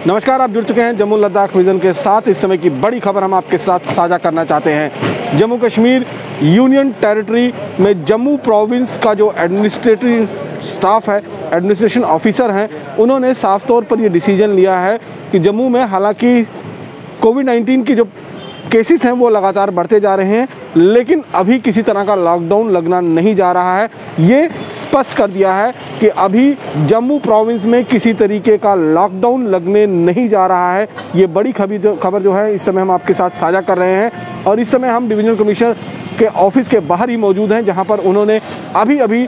नमस्कार, आप जुड़ चुके हैं जम्मू लद्दाख विजन के साथ। इस समय की बड़ी खबर हम आपके साथ साझा करना चाहते हैं। जम्मू कश्मीर यूनियन टेरिटरी में जम्मू प्रोविंस का जो एडमिनिस्ट्रेटिव स्टाफ है, एडमिनिस्ट्रेशन ऑफिसर हैं, उन्होंने साफ तौर पर ये डिसीजन लिया है कि जम्मू में हालांकि कोविड-19 की जो केसेस हैं वो लगातार बढ़ते जा रहे हैं, लेकिन अभी किसी तरह का लॉकडाउन लगना नहीं जा रहा है। ये स्पष्ट कर दिया है कि अभी जम्मू प्रोविंस में किसी तरीके का लॉकडाउन लगने नहीं जा रहा है। ये बड़ी खबर जो है इस समय हम आपके साथ साझा कर रहे हैं और इस समय हम डिवीजनल कमिश्नर के ऑफिस के बाहर ही मौजूद हैं, जहाँ पर उन्होंने अभी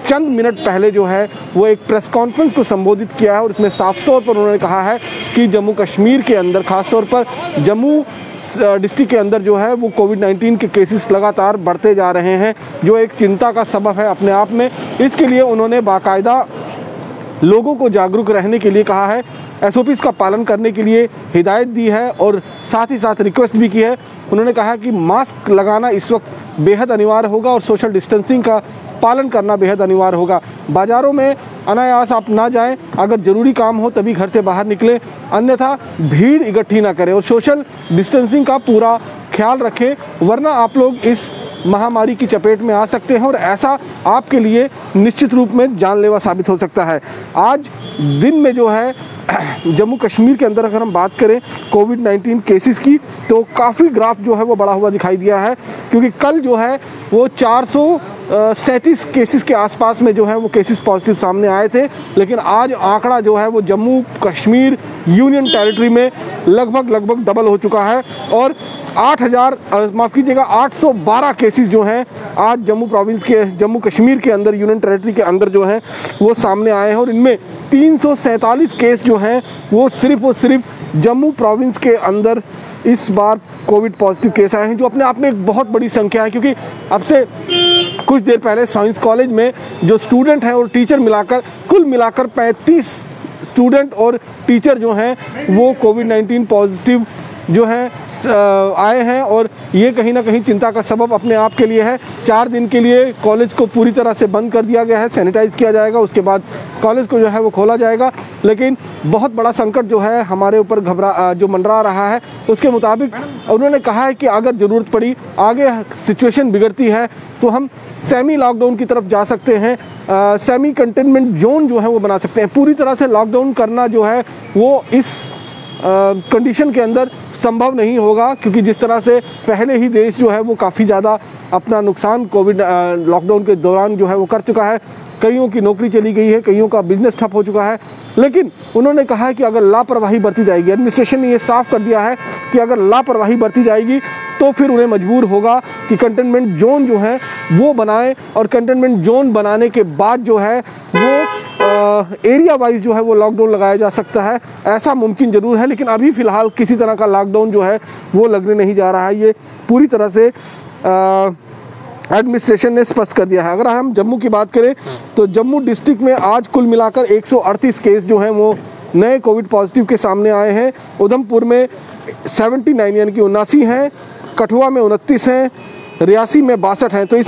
चंद मिनट पहले जो है वो एक प्रेस कॉन्फ्रेंस को संबोधित किया है और इसमें साफ तौर पर उन्होंने कहा है कि जम्मू कश्मीर के अंदर, ख़ासतौर पर जम्मू डिस्ट्रिक्ट के अंदर जो है वो कोविड-19 के केसेस लगातार बढ़ते जा रहे हैं, जो एक चिंता का सबब है अपने आप में। इसके लिए उन्होंने बाकायदा लोगों को जागरूक रहने के लिए कहा है, एसओपीज़ का पालन करने के लिए हिदायत दी है और साथ ही साथ रिक्वेस्ट भी की है। उन्होंने कहा कि मास्क लगाना इस वक्त बेहद अनिवार्य होगा और सोशल डिस्टेंसिंग का पालन करना बेहद अनिवार्य होगा। बाज़ारों में अनायास आप ना जाएं, अगर ज़रूरी काम हो तभी घर से बाहर निकलें, अन्यथा भीड़ इकट्ठी ना करें और सोशल डिस्टेंसिंग का पूरा ख्याल रखें, वरना आप लोग इस महामारी की चपेट में आ सकते हैं और ऐसा आपके लिए निश्चित रूप में जानलेवा साबित हो सकता है। आज दिन में जो है जम्मू कश्मीर के अंदर अगर हम बात करें कोविड-19 केसेस की, तो काफ़ी ग्राफ जो है वो बढ़ा हुआ दिखाई दिया है, क्योंकि कल जो है वो 437 केसेस के आसपास में जो है वो केसेस पॉजिटिव सामने आए थे, लेकिन आज आंकड़ा जो है वो जम्मू कश्मीर यूनियन टेरिटरी में लगभग डबल हो चुका है और 812 केसेस जो हैं आज जम्मू प्रोविंस के, जम्मू कश्मीर के अंदर, यूनियन टेरिटरी के अंदर जो हैं वो सामने आए हैं और इनमें 347 केस जो हैं वो सिर्फ और सिर्फ जम्मू प्रोविंस के अंदर इस बार कोविड पॉजिटिव केस आए हैं, जो अपने आप में एक बहुत बड़ी संख्या है। क्योंकि अब से कुछ देर पहले साइंस कॉलेज में जो स्टूडेंट हैं और टीचर मिलाकर कुल मिलाकर 35 स्टूडेंट और टीचर जो हैं वो कोविड-19 पॉजिटिव जो हैं आए हैं और ये कहीं ना कहीं चिंता का सबब अपने आप के लिए है। 4 दिन के लिए कॉलेज को पूरी तरह से बंद कर दिया गया है, सैनिटाइज़ किया जाएगा, उसके बाद कॉलेज को जो है वो खोला जाएगा। लेकिन बहुत बड़ा संकट जो है हमारे ऊपर जो मंडरा रहा है, उसके मुताबिक उन्होंने कहा है कि अगर ज़रूरत पड़ी, आगे सिचुएशन बिगड़ती है तो हम सेमी लॉकडाउन की तरफ जा सकते हैं, सेमी कंटेनमेंट जोन जो है वो बना सकते हैं। पूरी तरह से लॉकडाउन करना जो है वो इस कंडीशन के अंदर संभव नहीं होगा, क्योंकि जिस तरह से पहले ही देश जो है वो काफ़ी ज़्यादा अपना नुकसान कोविड लॉकडाउन के दौरान जो है वो कर चुका है। कईयों की नौकरी चली गई है, कईयों का बिजनेस ठप हो चुका है। लेकिन उन्होंने कहा है कि अगर लापरवाही बरती जाएगी, एडमिनिस्ट्रेशन ने ये साफ कर दिया है कि अगर लापरवाही बरती जाएगी तो फिर उन्हें मजबूर होगा कि कंटेनमेंट जोन जो है वो बनाएं और कंटेनमेंट जोन बनाने के बाद जो है वो एरिया वाइज जो है वो लॉकडाउन लगाया जा सकता है। ऐसा मुमकिन ज़रूर है, लेकिन अभी फ़िलहाल किसी तरह का लॉकडाउन जो है वो लगने नहीं जा रहा है। ये पूरी तरह से एडमिनिस्ट्रेशन ने स्पष्ट कर दिया है। अगर हम जम्मू की बात करें तो जम्मू डिस्ट्रिक्ट में आज कुल मिलाकर 138 केस जो हैं वो नए कोविड पॉजिटिव के सामने आए हैं। उधमपुर में 79 यानी कि 79 हैं, कठुआ में 29 हैं, रियासी में 62 हैं। तो इस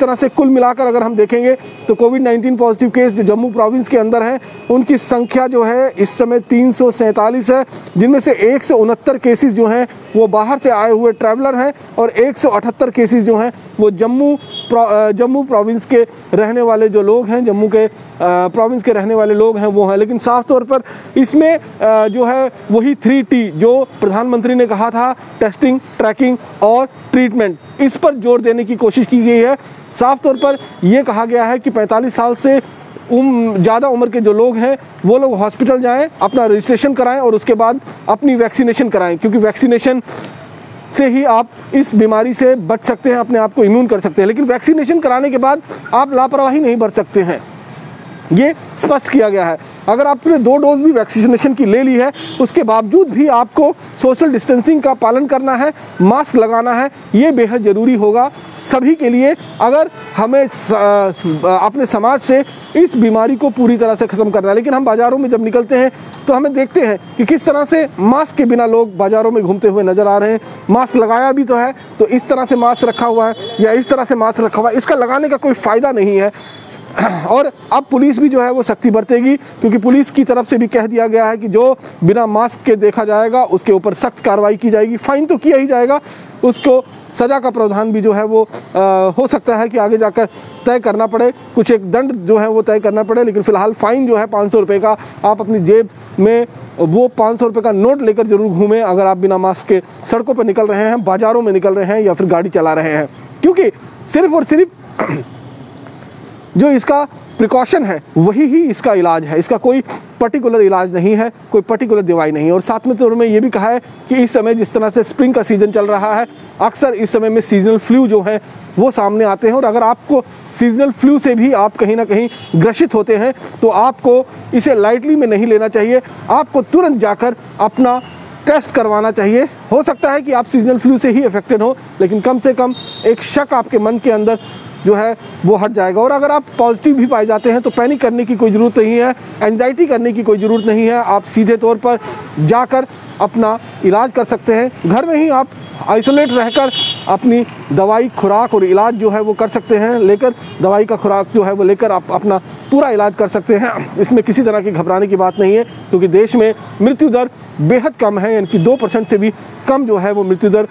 तरह से कुल मिलाकर अगर हम देखेंगे तो कोविड-19 पॉजिटिव केस जो जम्मू प्रोविंस के अंदर हैं उनकी संख्या जो है इस समय 347 है, जिनमें से 169 केसेस जो हैं वो बाहर से आए हुए ट्रैवलर हैं और 178 केसेस जो हैं वो जम्मू प्रोविंस के रहने वाले जो लोग हैं, जम्मू के प्रोविंस के रहने वाले लोग हैं वो हैं। लेकिन साफ तौर पर इसमें जो है वही 3T जो प्रधानमंत्री ने कहा था, टेस्टिंग, ट्रैकिंग और ट्रीटमेंट, इस पर जोर देने की कोशिश की गई है। साफ तौर पर यह कहा गया है कि 45 साल से ज़्यादा उम्र के जो लोग हैं वो लोग हॉस्पिटल जाएं, अपना रजिस्ट्रेशन कराएं और उसके बाद अपनी वैक्सीनेशन कराएं, क्योंकि वैक्सीनेशन से ही आप इस बीमारी से बच सकते हैं, अपने आप को इम्यून कर सकते हैं। लेकिन वैक्सीनेशन कराने के बाद आप लापरवाही नहीं बरत सकते हैं, ये स्पष्ट किया गया है। अगर आपने 2 डोज भी वैक्सीनेशन की ले ली है, उसके बावजूद भी आपको सोशल डिस्टेंसिंग का पालन करना है, मास्क लगाना है, ये बेहद ज़रूरी होगा सभी के लिए, अगर हमें अपने समाज से इस बीमारी को पूरी तरह से ख़त्म करना है। लेकिन हम बाज़ारों में जब निकलते हैं तो हमें देखते हैं कि किस तरह से मास्क के बिना लोग बाज़ारों में घूमते हुए नज़र आ रहे हैं। मास्क लगाया भी तो है, तो इस तरह से मास्क रखा हुआ है या इस तरह से मास्क रखा हुआ है, इसका लगाने का कोई फ़ायदा नहीं है। और अब पुलिस भी जो है वो सख्ती बरतेगी, क्योंकि पुलिस की तरफ से भी कह दिया गया है कि जो बिना मास्क के देखा जाएगा उसके ऊपर सख्त कार्रवाई की जाएगी। फाइन तो किया ही जाएगा, उसको सज़ा का प्रावधान भी जो है वो हो सकता है कि आगे जाकर तय करना पड़े, कुछ एक दंड जो है वो तय करना पड़े। लेकिन फ़िलहाल फ़ाइन जो है 500 रुपये का, आप अपनी जेब में वो 500 रुपये का नोट लेकर ज़रूर घूमें अगर आप बिना मास्क के सड़कों पर निकल रहे हैं, बाज़ारों में निकल रहे हैं या फिर गाड़ी चला रहे हैं। क्योंकि सिर्फ़ और सिर्फ जो इसका प्रिकॉशन है वही ही इसका इलाज है, इसका कोई पर्टिकुलर इलाज नहीं है, कोई पर्टिकुलर दवाई नहीं है। और साथ में तो उन्होंने ये भी कहा है कि इस समय जिस तरह से स्प्रिंग का सीज़न चल रहा है, अक्सर इस समय में सीजनल फ्लू जो है वो सामने आते हैं, और अगर आपको सीजनल फ्लू से भी आप कहीं ना कहीं ग्रसित होते हैं तो आपको इसे लाइटली में नहीं लेना चाहिए, आपको तुरंत जाकर अपना टेस्ट करवाना चाहिए। हो सकता है कि आप सीजनल फ्लू से ही अफेक्टेड हो, लेकिन कम से कम एक शक आपके मन के अंदर जो है वो हट जाएगा। और अगर आप पॉजिटिव भी पाए जाते हैं तो पैनिक करने की कोई ज़रूरत नहीं है, एंजाइटी करने की कोई ज़रूरत नहीं है। आप सीधे तौर पर जाकर अपना इलाज कर सकते हैं, घर में ही आप आइसोलेट रहकर अपनी दवाई, खुराक और इलाज जो है वो कर सकते हैं, लेकर दवाई का खुराक जो है वो लेकर आप अपना पूरा इलाज कर सकते हैं। इसमें किसी तरह की घबराने की बात नहीं है, क्योंकि देश में मृत्यु दर बेहद कम है, यानी कि 2% से भी कम जो है वो मृत्यु दर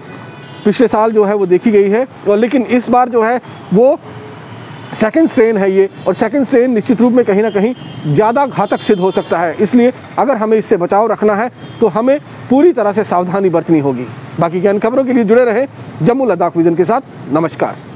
पिछले साल जो है वो देखी गई है। और लेकिन इस बार जो है वो सेकंड स्ट्रेन है ये, और सेकंड स्ट्रेन निश्चित रूप में कहीं ना कहीं ज़्यादा घातक सिद्ध हो सकता है। इसलिए अगर हमें इससे बचाव रखना है तो हमें पूरी तरह से सावधानी बरतनी होगी। बाकी की अन्य खबरों के लिए जुड़े रहें जम्मू लद्दाख विज़न के साथ। नमस्कार।